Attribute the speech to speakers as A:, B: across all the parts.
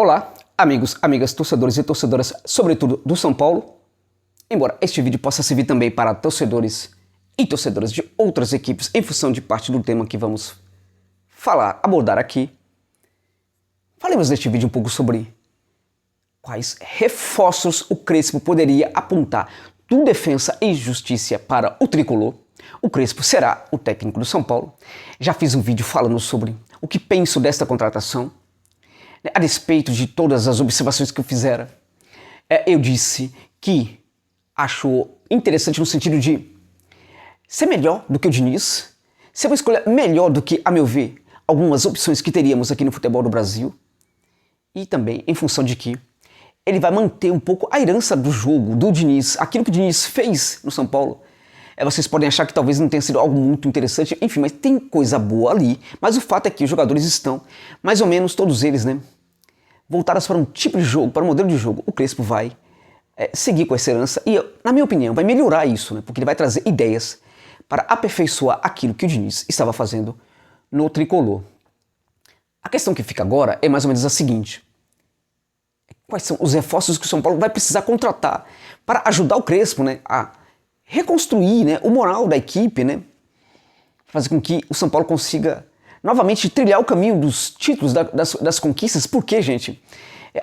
A: Olá, amigos, amigas, torcedores e torcedoras, sobretudo do São Paulo. Embora este vídeo possa servir também para torcedores e torcedoras de outras equipes em função de parte do tema que vamos abordar aqui. Falemos neste vídeo um pouco sobre quais reforços o Crespo poderia apontar do Defensa e Justiça para o Tricolor. O Crespo será o técnico do São Paulo. Já fiz um vídeo falando sobre o que penso desta contratação. A despeito de todas as observações que eu fizera, eu disse que acho interessante no sentido de ser melhor do que o Diniz, ser uma escolha melhor do que, a meu ver, algumas opções que teríamos aqui no futebol do Brasil, e também em função de que ele vai manter um pouco a herança do jogo, do Diniz, aquilo que o Diniz fez no São Paulo. Vocês podem achar que talvez não tenha sido algo muito interessante, enfim, mas tem coisa boa ali. Mas o fato é que os jogadores estão, mais ou menos todos eles, voltados para um tipo de jogo, para um modelo de jogo. O Crespo vai seguir com essa herança e, na minha opinião, vai melhorar isso, porque ele vai trazer ideias para aperfeiçoar aquilo que o Diniz estava fazendo no Tricolor. A questão que fica agora é mais ou menos a seguinte: quais são os reforços que o São Paulo vai precisar contratar para ajudar o Crespo a reconstruir o moral da equipe, fazer com que o São Paulo consiga novamente trilhar o caminho dos títulos, das conquistas. Porque, gente,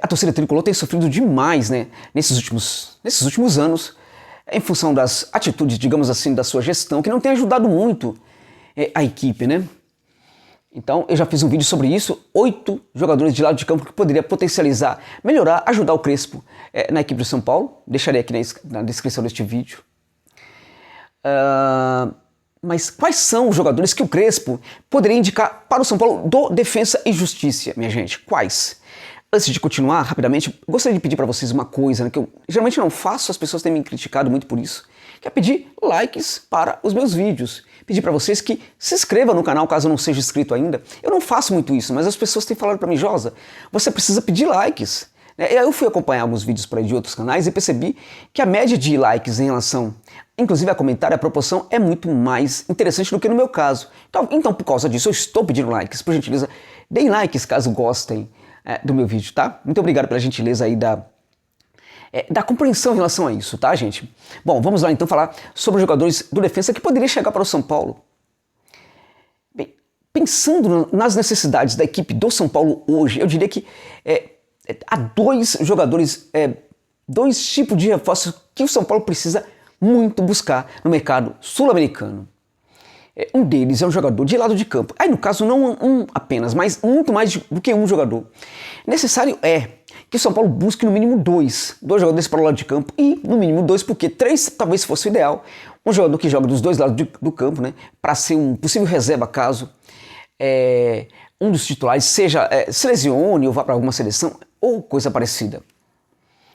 A: a torcida tricolor tem sofrido demais nesses últimos anos, em função das atitudes, digamos assim, da sua gestão, que não tem ajudado muito a equipe, Então, eu já fiz um vídeo sobre isso, 8 jogadores de lado de campo que poderia potencializar, melhorar, ajudar o Crespo na equipe do São Paulo. Deixarei aqui na descrição deste vídeo. Mas quais são os jogadores que o Crespo poderia indicar para o São Paulo do Defensa e Justiça, minha gente? Quais? Antes de continuar, rapidamente, gostaria de pedir para vocês uma coisa, que eu geralmente não faço, as pessoas têm me criticado muito por isso, que é pedir likes para os meus vídeos. Pedir para vocês que se inscrevam no canal caso não seja inscrito ainda. Eu não faço muito isso, mas as pessoas têm falado para mim: Josa, você precisa pedir likes. Eu fui acompanhar alguns vídeos por aí de outros canais e percebi que a média de likes em relação, inclusive a comentário, a proporção é muito mais interessante do que no meu caso. Então por causa disso, eu estou pedindo likes. Por gentileza, deem likes caso gostem do meu vídeo, tá? Muito obrigado pela gentileza aí da compreensão em relação a isso, tá, gente? Bom, vamos lá então falar sobre os jogadores do Defensa que poderiam chegar para o São Paulo. Bem, pensando nas necessidades da equipe do São Paulo hoje, eu diria que há dois jogadores, dois tipos de reforços que o São Paulo precisa muito buscar no mercado sul-americano. Um deles é um jogador de lado de campo. Aí, no caso, não um apenas, mas muito mais do que um jogador. Necessário é que o São Paulo busque no mínimo dois jogadores para o lado de campo, e no mínimo dois, porque três talvez fosse o ideal. Um jogador que joga dos dois lados do campo, para ser um possível reserva caso um dos titulares se lesione ou vá para alguma seleção ou coisa parecida.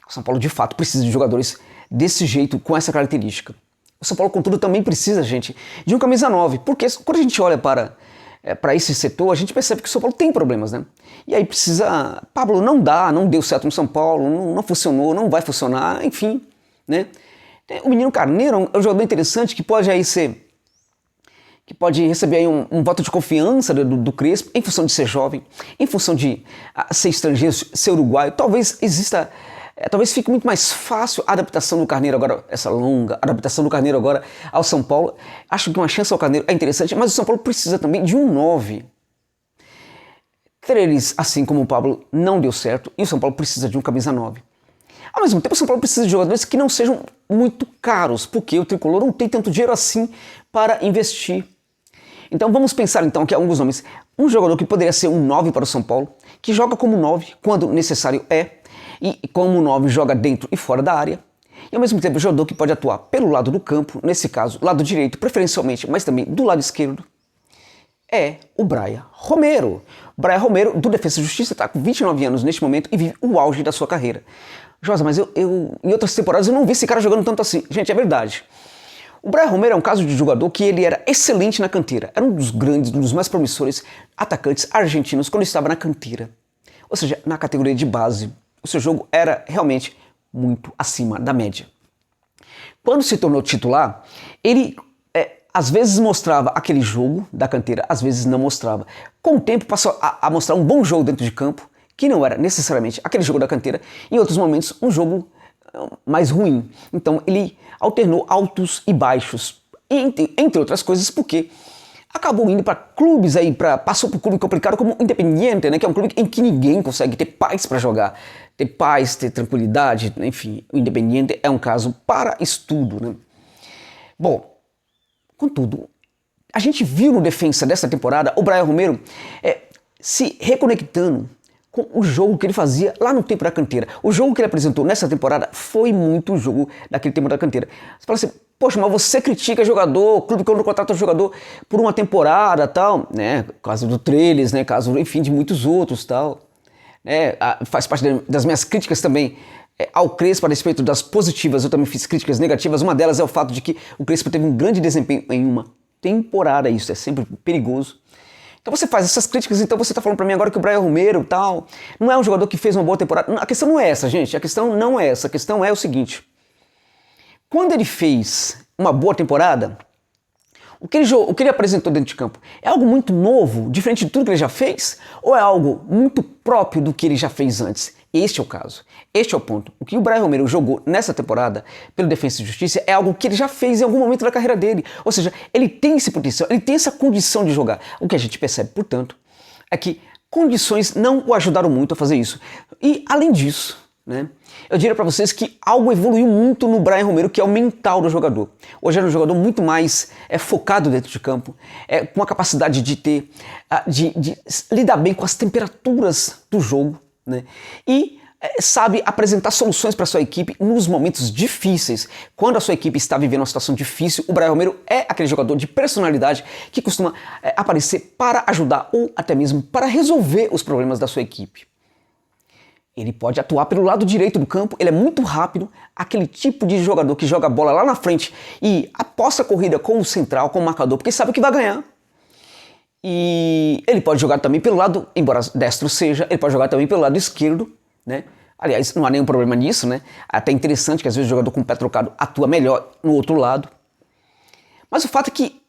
A: O São Paulo de fato precisa de jogadores desse jeito, com essa característica. O São Paulo, contudo, também precisa, gente, de um camisa 9, porque quando a gente olha para esse setor, a gente percebe que o São Paulo tem problemas, E aí precisa... Pablo não deu certo no São Paulo, não funcionou, não vai funcionar, enfim, O menino Carneiro é um jogador interessante que pode aí pode receber aí um voto de confiança do Crespo, em função de ser jovem, em função de ser estrangeiro, ser uruguaio. Talvez exista... talvez fique muito mais fácil a adaptação do Carneiro agora, essa longa adaptação do Carneiro agora ao São Paulo. Acho que uma chance ao Carneiro é interessante, mas o São Paulo precisa também de um 9. Eles, assim como o Pablo, não deu certo, e o São Paulo precisa de um camisa 9. Ao mesmo tempo, o São Paulo precisa de jogadores que não sejam muito caros, porque o Tricolor não tem tanto dinheiro assim para investir. Então vamos pensar então aqui alguns nomes. Um jogador que poderia ser um 9 para o São Paulo, que joga como 9 quando necessário e como 9 joga dentro e fora da área, e ao mesmo tempo um jogador que pode atuar pelo lado do campo, nesse caso, lado direito preferencialmente, mas também do lado esquerdo, é o Brian Romero. Brian Romero, do Defensa e Justiça, está com 29 anos neste momento e vive o auge da sua carreira. Josa, mas eu em outras temporadas eu não vi esse cara jogando tanto assim. Gente, é verdade. O Brian Romero é um caso de jogador que ele era excelente na canteira. Era um dos grandes, um dos mais promissores atacantes argentinos quando estava na canteira. Ou seja, na categoria de base. O seu jogo era realmente muito acima da média. Quando se tornou titular, ele às vezes mostrava aquele jogo da canteira, às vezes não mostrava. Com o tempo passou a mostrar um bom jogo dentro de campo, que não era necessariamente aquele jogo da canteira, em outros momentos um jogo mais ruim. Então ele alternou altos e baixos, entre outras coisas porque acabou indo para clubes aí, passou por clube complicado como o Independiente, né, que é um clube em que ninguém consegue ter paz para jogar, ter paz, ter tranquilidade, enfim, o Independiente é um caso para estudo, né? Bom, contudo, a gente viu no Defensa dessa temporada o Brian Romero se reconectando com o jogo que ele fazia lá no tempo da canteira. O jogo que ele apresentou nessa temporada foi muito o jogo daquele tempo da canteira. Você fala assim, poxa, mas você critica jogador, clube quando contrata jogador por uma temporada, tal, né? Caso do Trellis, né? Caso, enfim, de muitos outros, tal. Né? Faz parte das minhas críticas também ao Crespo a respeito das positivas. Eu também fiz críticas negativas. Uma delas é o fato de que o Crespo teve um grande desempenho em uma temporada. Isso é sempre perigoso. Então você faz essas críticas, então você está falando para mim agora que o Brian Romero tal não é um jogador que fez uma boa temporada. A questão não é essa, gente. A questão não é essa. A questão é o seguinte. Quando ele fez uma boa temporada, o que ele apresentou dentro de campo é algo muito novo, diferente de tudo que ele já fez? Ou é algo muito próprio do que ele já fez antes? Este é o caso. Este é o ponto. O que o Brian Romero jogou nessa temporada pelo Defensa e Justiça é algo que ele já fez em algum momento da carreira dele. Ou seja, ele tem esse potencial, ele tem essa condição de jogar. O que a gente percebe, portanto, é que condições não o ajudaram muito a fazer isso. E, além disso, né, eu diria para vocês que algo evoluiu muito no Brian Romero, que é o mental do jogador. Hoje é um jogador muito mais focado dentro de campo, com a capacidade de ter, de lidar bem com as temperaturas do jogo, né, e sabe apresentar soluções para sua equipe nos momentos difíceis. Quando a sua equipe está vivendo uma situação difícil, o Brian Romero é aquele jogador de personalidade que costuma aparecer para ajudar ou até mesmo para resolver os problemas da sua equipe. Ele pode atuar pelo lado direito do campo, ele é muito rápido, aquele tipo de jogador que joga a bola lá na frente e aposta a corrida com o central, com o marcador, porque sabe que vai ganhar. E ele pode jogar também pelo lado, embora destro seja, ele pode jogar também pelo lado esquerdo, né? Aliás, não há nenhum problema nisso, né? Até interessante que às vezes o jogador com o pé trocado atua melhor no outro lado. Mas o fato é que,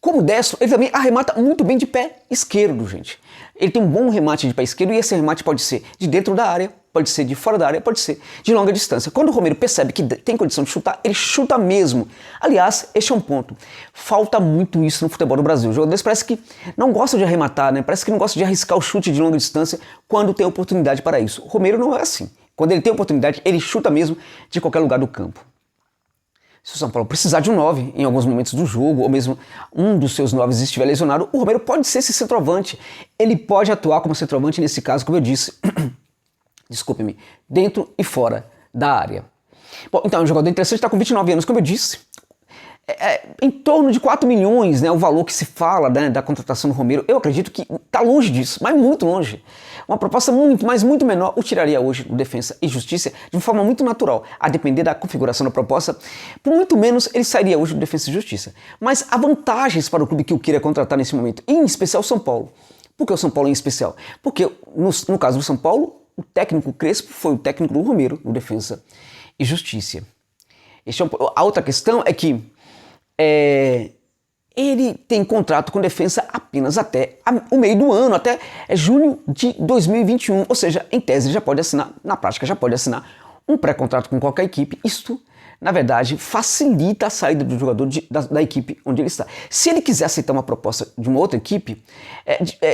A: como destro, ele também arremata muito bem de pé esquerdo, gente. Ele tem um bom remate de pé esquerdo e esse remate pode ser de dentro da área, pode ser de fora da área, pode ser de longa distância. Quando o Romero percebe que tem condição de chutar, ele chuta mesmo. Aliás, este é um ponto. Falta muito isso no futebol do Brasil. Os jogadores parece que não gostam de arrematar, né? Parece que não gostam de arriscar o chute de longa distância quando tem oportunidade para isso. O Romero não é assim. Quando ele tem oportunidade, ele chuta mesmo de qualquer lugar do campo. Se o São Paulo precisar de um 9 em alguns momentos do jogo, ou mesmo um dos seus 9 estiver lesionado, o Romero pode ser esse centroavante. Ele pode atuar como centroavante nesse caso, como eu disse, desculpe-me, dentro e fora da área. Bom, então é um jogador interessante, está com 29 anos, como eu disse. Em torno de 4 milhões, né, o valor que se fala, né, da contratação do Romero. Eu acredito que está longe disso, mas muito longe. Uma proposta muito, mas muito menor o tiraria hoje do Defensa e Justiça de uma forma muito natural, a depender da configuração da proposta. Por muito menos ele sairia hoje do Defensa e Justiça. Mas há vantagens para o clube que o queira contratar nesse momento, em especial o São Paulo. Por que o São Paulo em especial? Porque no caso do São Paulo, o técnico Crespo foi o técnico do Romero, no Defensa e Justiça. A outra questão é que ele tem contrato com Defensa apenas até o meio do ano, até junho de 2021, ou seja, em tese ele já pode assinar, na prática já pode assinar um pré-contrato com qualquer equipe. Isto, na verdade, facilita a saída do jogador da equipe onde ele está. Se ele quiser aceitar uma proposta de uma outra equipe,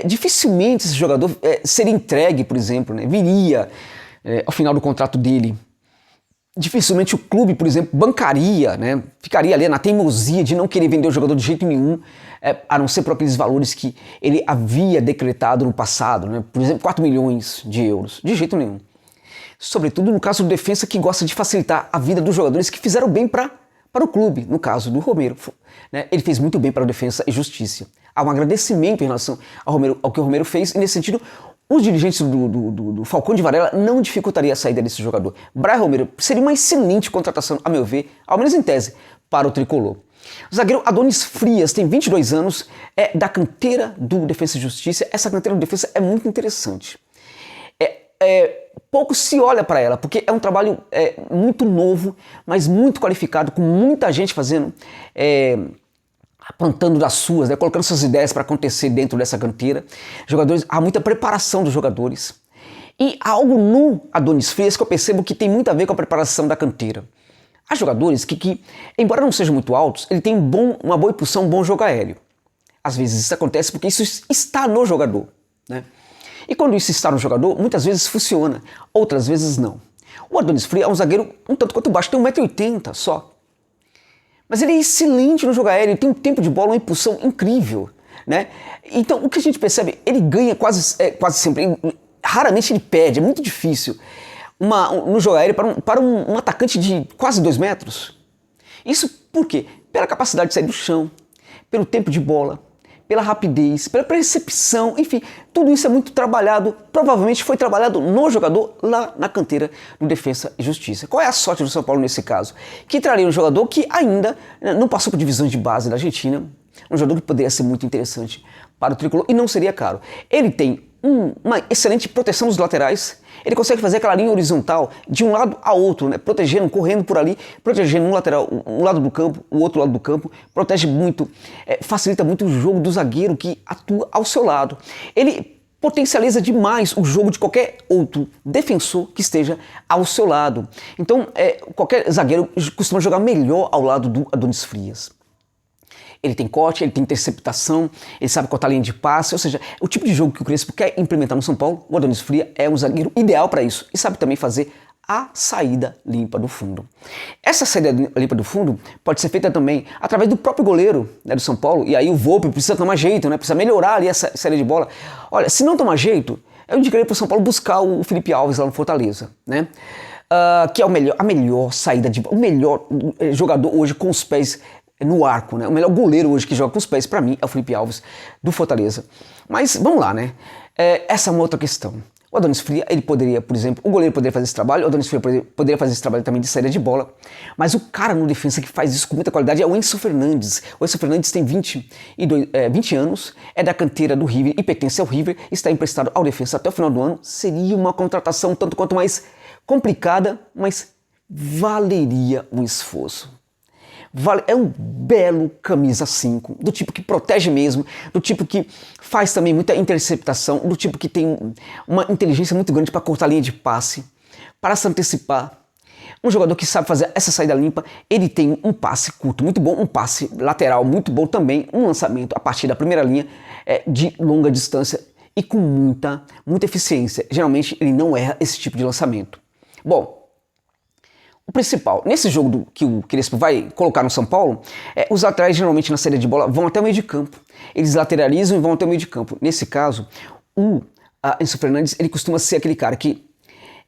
A: dificilmente esse jogador seria entregue, por exemplo, né, viria ao final do contrato dele. Dificilmente o clube, por exemplo, bancaria, né, ficaria ali na teimosia de não querer vender o jogador de jeito nenhum, a não ser por aqueles valores que ele havia decretado no passado, né, por exemplo, 4 milhões de euros, de jeito nenhum. Sobretudo no caso do Defensa, que gosta de facilitar a vida dos jogadores que fizeram bem para o clube, no caso do Romero. Né, ele fez muito bem para o Defensa e Justiça. Há um agradecimento em relação ao que o Romero fez, e nesse sentido, os dirigentes do Falcão de Varela não dificultaria a saída desse jogador. Brian Romero seria uma excelente contratação, a meu ver, ao menos em tese, para o tricolor. O zagueiro Adonis Frias tem 22 anos, é da canteira do Defensa e Justiça. Essa canteira do Defensa é muito interessante. Pouco se olha para ela, porque é um trabalho muito novo, mas muito qualificado, com muita gente fazendo, apontando das suas, né, colocando suas ideias para acontecer dentro dessa canteira. Há muita preparação dos jogadores. E há algo no Adonis Frias que eu percebo que tem muito a ver com a preparação da canteira. Há jogadores que embora não sejam muito altos, ele tem uma boa impulsão, um bom jogo aéreo. Às vezes isso acontece porque isso está no jogador, né? E quando isso está no jogador, muitas vezes funciona, outras vezes não. O Adonis Frias é um zagueiro um tanto quanto baixo, tem 1,80 m só. Mas ele é excelente no jogo aéreo, tem um tempo de bola, uma impulsão incrível, né? Então o que a gente percebe, ele ganha quase sempre, raramente ele perde, é muito difícil no jogo aéreo para um atacante de quase 2 metros. Isso por quê? Pela capacidade de sair do chão, pelo tempo de bola, pela rapidez, pela percepção, enfim, tudo isso é muito trabalhado, provavelmente foi trabalhado no jogador lá na canteira do Defensa e Justiça. Qual é a sorte do São Paulo nesse caso? Que traria um jogador que ainda não passou por divisões de base da Argentina, um jogador que poderia ser muito interessante para o tricolor e não seria caro. Ele tem uma excelente proteção dos laterais, ele consegue fazer aquela linha horizontal de um lado a outro, né? Protegendo, correndo por ali, protegendo um lateral, um lado do campo, o outro lado do campo, protege muito, facilita muito o jogo do zagueiro que atua ao seu lado. Ele potencializa demais o jogo de qualquer outro defensor que esteja ao seu lado. Então, qualquer zagueiro costuma jogar melhor ao lado do Adonis Frias. Ele tem corte, ele tem interceptação, ele sabe cortar a linha de passe, ou seja, o tipo de jogo que o Crespo quer implementar no São Paulo, o Adonis Frias é um zagueiro ideal para isso e sabe também fazer a saída limpa do fundo. Essa saída limpa do fundo pode ser feita também através do próprio goleiro, né, do São Paulo, e aí o Volpi precisa tomar jeito, né, precisa melhorar ali essa saída de bola. Olha, se não tomar jeito, eu indicaria para o São Paulo buscar o Felipe Alves lá no Fortaleza, né? Que é a melhor saída de bola, o melhor jogador hoje com os pés no arco, né? O melhor goleiro hoje que joga com os pés, para mim, é o Felipe Alves do Fortaleza. Mas vamos lá, né? Essa é uma outra questão. O Adonis Frias, ele poderia, por exemplo, o goleiro poderia fazer esse trabalho, o Adonis Frias poderia fazer esse trabalho também de saída de bola, mas o cara no defesa que faz isso com muita qualidade é o Enzo Fernandes. O Enzo Fernandes tem 20 anos, é da canteira do River e pertence ao River, está emprestado ao Defensa até o final do ano. Seria uma contratação tanto quanto mais complicada, mas valeria o esforço. É um belo camisa 5, do tipo que protege mesmo, do tipo que faz também muita interceptação, do tipo que tem uma inteligência muito grande para cortar a linha de passe, para se antecipar. Um jogador que sabe fazer essa saída limpa, ele tem um passe curto muito bom, um passe lateral muito bom também, um lançamento a partir da primeira linha de longa distância e com muita eficiência. Geralmente ele não erra esse tipo de lançamento. Bom, o principal, nesse jogo que o Crespo vai colocar no São Paulo, os laterais geralmente na saída de bola vão até o meio de campo. Eles lateralizam e vão até o meio de campo. Nesse caso, o Enzo Fernandes, ele costuma ser aquele cara que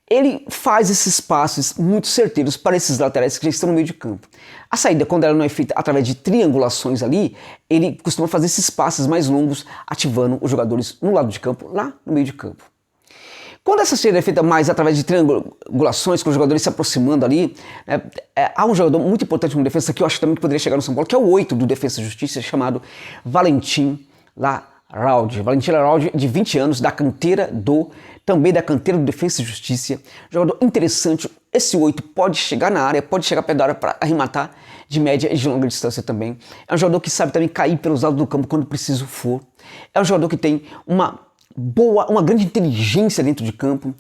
A: ele faz esses passes muito certeiros para esses laterais que já estão no meio de campo. A saída, quando ela não é feita através de triangulações ali, ele costuma fazer esses passes mais longos, ativando os jogadores no lado de campo, lá no meio de campo. Quando essa saída é feita mais através de triangulações, com os jogadores se aproximando ali, há um jogador muito importante no defesa que eu acho também que poderia chegar no São Paulo, que é o 8 do Defensa e Justiça, chamado Valentim Larralde. Valentim Larralde, de 20 anos, também da canteira do Defensa e Justiça. Jogador interessante. Esse 8 pode chegar na área, pode chegar perto da área para arrematar de média e de longa distância também. É um jogador que sabe também cair pelos lados do campo quando preciso for. É um jogador que tem uma grande inteligência dentro de campo.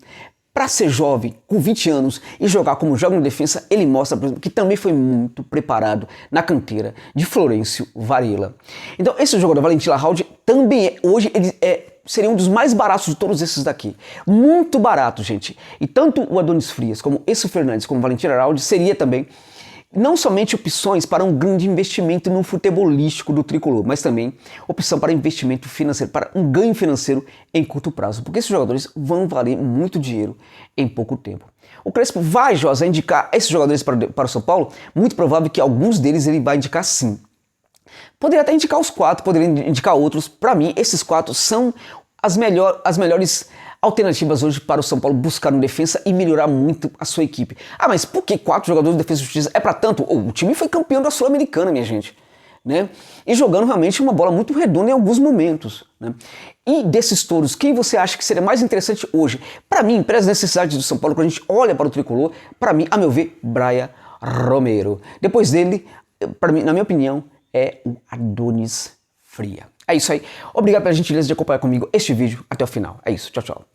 A: Para ser jovem, com 20 anos e jogar como joga no Defensa, ele mostra, por exemplo, que também foi muito preparado na canteira de Florencio Varela. Então esse jogador, Valentim Larralde, também hoje ele seria um dos mais baratos de todos esses daqui. Muito barato, gente. E tanto o Adonis Frias, como Enzo Fernandes, como o Valentim Larralde, seria também não somente opções para um grande investimento no futebolístico do tricolor, mas também opção para investimento financeiro, para um ganho financeiro em curto prazo, porque esses jogadores vão valer muito dinheiro em pouco tempo. O Crespo vai, Josa, indicar esses jogadores para o São Paulo? Muito provável que alguns deles ele vai indicar sim. Poderia até indicar os 4, poderia indicar outros. Para mim, esses 4 são as melhores alternativas hoje para o São Paulo buscar um defesa e melhorar muito a sua equipe. Ah, mas por que 4 jogadores de defesa e justiça? É para tanto? O time foi campeão da Sul-Americana, minha gente. Né? E jogando realmente uma bola muito redonda em alguns momentos. Né? E desses touros, quem você acha que seria mais interessante hoje? Para mim, para as necessidades do São Paulo, quando a gente olha para o tricolor, para mim, a meu ver, Brian Romero. Depois dele, para mim, na minha opinião, é o Adonis Frias. É isso aí. Obrigado pela gentileza de acompanhar comigo este vídeo até o final. É isso. Tchau, tchau.